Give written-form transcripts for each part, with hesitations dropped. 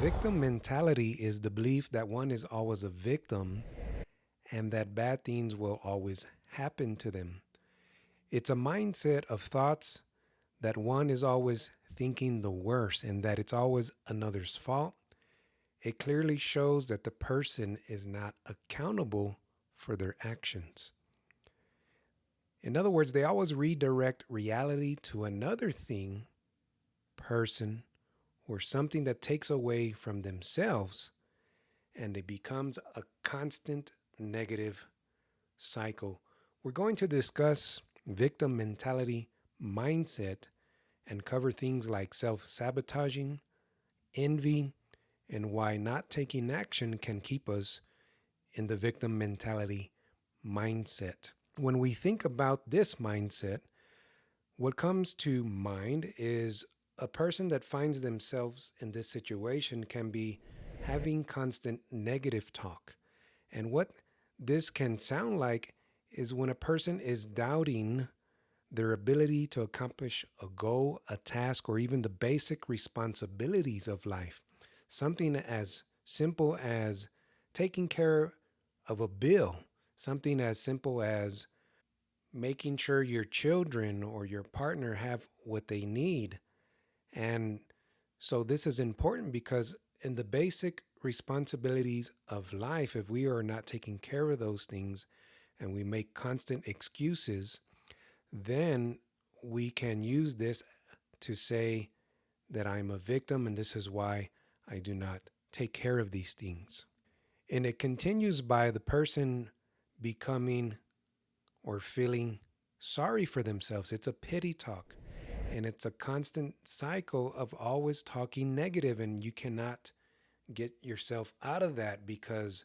Victim mentality is the belief that one is always a victim and that bad things will always happen to them. It's a mindset of thoughts that one is always thinking the worst and that it's always another's fault. It clearly shows that the person is not accountable for their actions. In other words, they always redirect reality to another thing, person, or something that takes away from themselves, and it becomes a constant negative cycle. We're going to discuss victim mentality, mindset, and cover things like self-sabotaging, envy, and why not taking action can keep us in the victim mentality mindset. When we think about this mindset, what comes to mind is a person that finds themselves in this situation can be having constant negative talk. And what this can sound like is when a person is doubting their ability to accomplish a goal, a task, or even the basic responsibilities of life. Something as simple as taking care of a bill, something as simple as making sure your children or your partner have what they need. And so this is important because in the basic responsibilities of life, if we are not taking care of those things and we make constant excuses, then we can use this to say that I'm a victim and this is why I do not take care of these things. And it continues by the person becoming or feeling sorry for themselves. It's a pity talk. And it's a constant cycle of always talking negative, and you cannot get yourself out of that because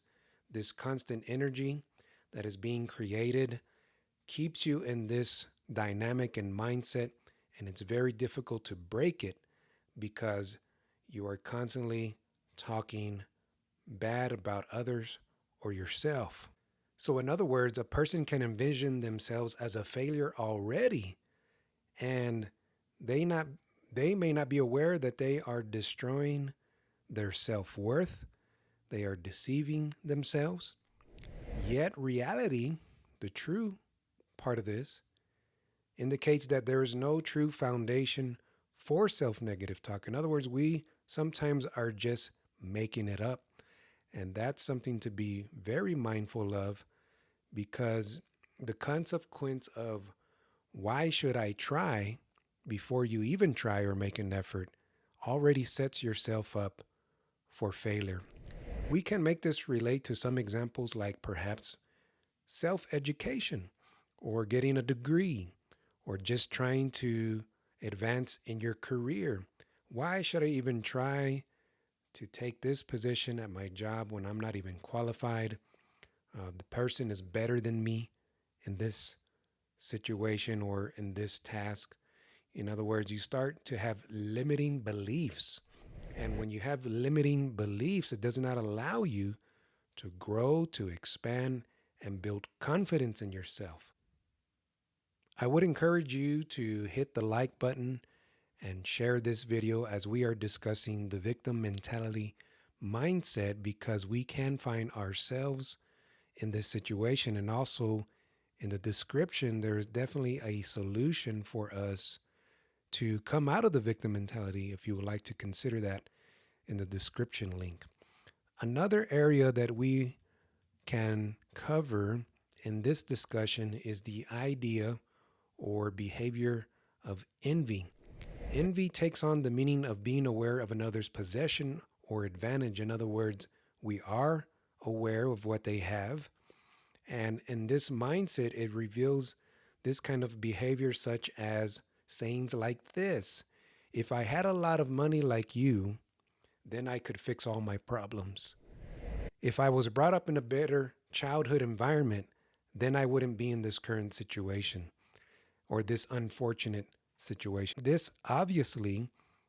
this constant energy that is being created keeps you in this dynamic and mindset, and it's very difficult to break it because you are constantly talking bad about others or yourself. So, in other words, a person can envision themselves as a failure already, and they not they may not be aware that they are destroying their self-worth. They are deceiving themselves. Yet reality, the true part of this, indicates that there is no true foundation for self-negative talk. In other words, we sometimes are just making it up. And that's something to be very mindful of because the consequence of why should I try before you even try or make an effort already sets yourself up for failure. We can make this relate to some examples like perhaps self-education or getting a degree or just trying to advance in your career. Why should I even try to take this position at my job when I'm not even qualified? The person is better than me in this situation or in this task. In other words, you start to have limiting beliefs. And when you have limiting beliefs, it does not allow you to grow, to expand, and build confidence in yourself. I would encourage you to hit the like button and share this video as we are discussing the victim mentality mindset because we can find ourselves in this situation. And also in the description, there's definitely a solution for us to come out of the victim mentality if you would like to consider that in the description link. Another area that we can cover in this discussion is the idea or behavior of envy. Envy takes on the meaning of being aware of another's possession or advantage. In other words, we are aware of what they have. And in this mindset, it reveals this kind of behavior, such as sayings like this: if I had a lot of money like you, then I could fix all my problems. If I was brought up in a better childhood environment, then I wouldn't be in this current situation or this unfortunate situation. This obviously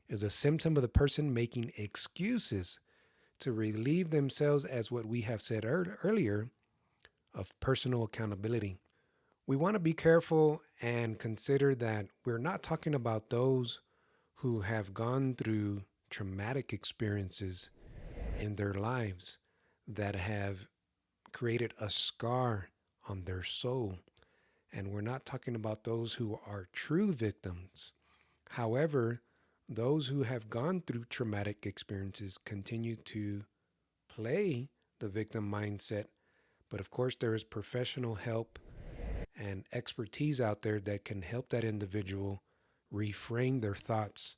is a symptom of the person making excuses to relieve themselves, as what we have said earlier, of personal accountability. We want to be careful and consider that we're not talking about those who have gone through traumatic experiences in their lives that have created a scar on their soul. And we're not talking about those who are true victims. However, those who have gone through traumatic experiences continue to play the victim mindset. But of course, there is professional help and expertise out there that can help that individual reframe their thoughts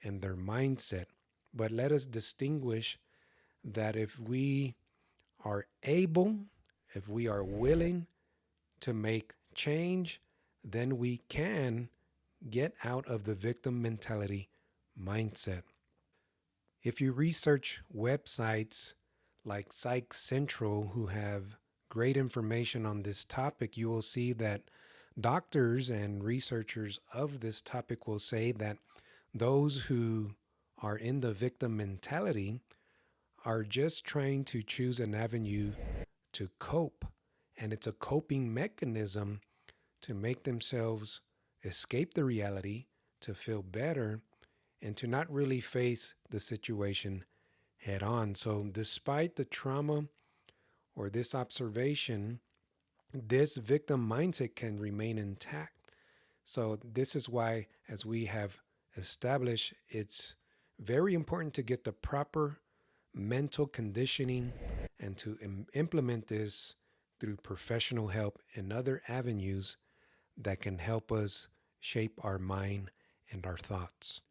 and their mindset. But let us distinguish that if we are able, if we are willing to make change, then we can get out of the victim mentality mindset. If you research websites like Psych Central, who have great information on this topic, you will see that doctors and researchers of this topic will say that those who are in the victim mentality are just trying to choose an avenue to cope. And it's a coping mechanism to make themselves escape the reality, to feel better, and to not really face the situation head on. So, despite the trauma or this observation, this victim mindset can remain intact. So, this is why, as we have established, it's very important to get the proper mental conditioning and to implement this through professional help and other avenues that can help us shape our mind and our thoughts.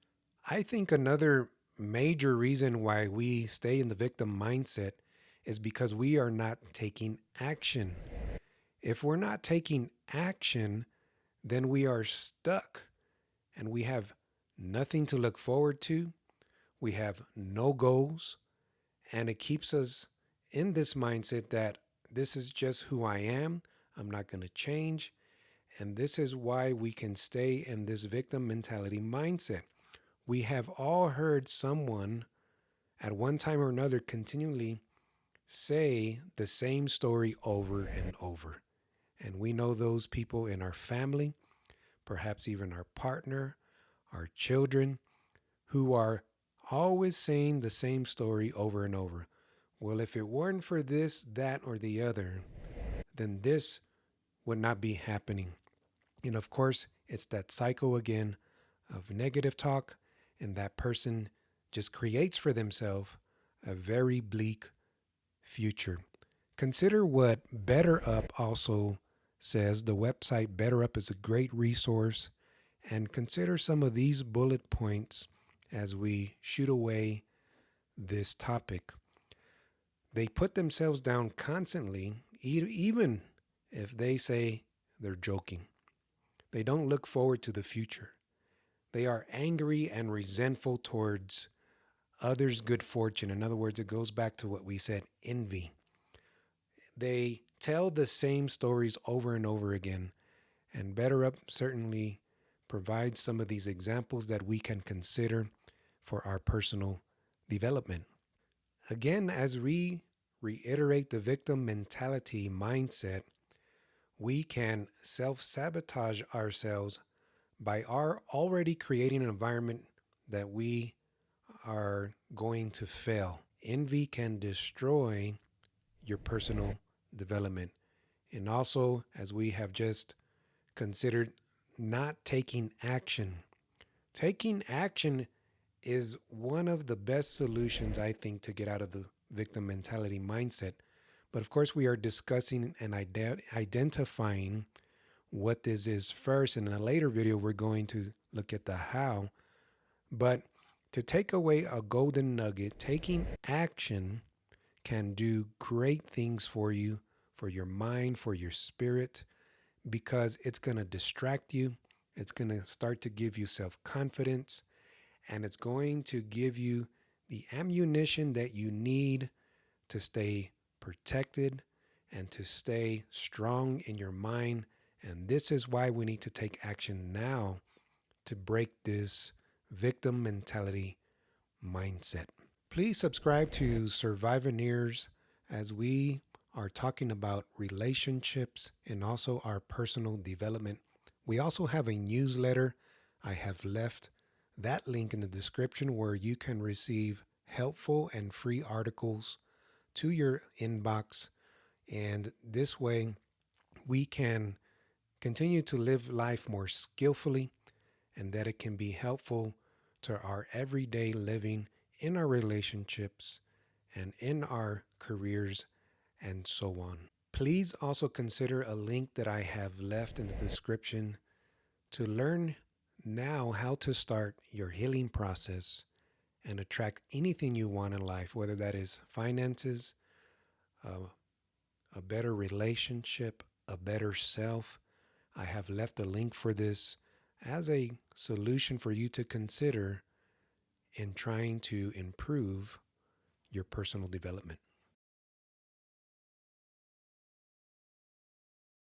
I think another major reason why we stay in the victim mindset is because we are not taking action. If we're not taking action, then we are stuck and we have nothing to look forward to. We have no goals, and it keeps us in this mindset that this is just who I am. I'm not going to change. And this is why we can stay in this victim mentality mindset. We have all heard someone at one time or another continually say the same story over and over. And we know those people in our family, perhaps even our partner, our children, who are always saying the same story over and over. Well, if it weren't for this, that, or the other, then this would not be happening. And of course, it's that cycle again of negative talk, and that person just creates for themselves a very bleak future. Consider what BetterUp also says. The website BetterUp is a great resource, and consider some of these bullet points as we shoot away this topic. They put themselves down constantly, even if they say they're joking. They don't look forward to the future. They are angry and resentful towards others' good fortune. In other words, it goes back to what we said, envy. They tell the same stories over and over again. And BetterUp certainly provides some of these examples that we can consider for our personal development. Again, as we reiterate the victim mentality mindset, we can self-sabotage ourselves by our already creating an environment that we are going to fail. Envy can destroy your personal development. And also, as we have just considered, not taking action. Taking action is one of the best solutions, I think, to get out of the victim mentality mindset. But of course, we are discussing and identifying what this is first. And in a later video, we're going to look at the how. But to take away a golden nugget, taking action can do great things for you, for your mind, for your spirit, because it's going to distract you. It's going to start to give you self-confidence, and it's going to give you the ammunition that you need to stay protected and to stay strong in your mind. And this is why we need to take action now to break this victim mentality mindset. Please subscribe to Survivoneers as we are talking about relationships and also our personal development. We also have a newsletter. I have left that link in the description where you can receive helpful and free articles to your inbox. And this way, we can continue to live life more skillfully and that it can be helpful to our everyday living in our relationships and in our careers and so on. Please also consider a link that I have left in the description to learn now how to start your healing process and attract anything you want in life, whether that is finances, uh, a better relationship, a better self. I have left a link for this as a solution for you to consider in trying to improve your personal development.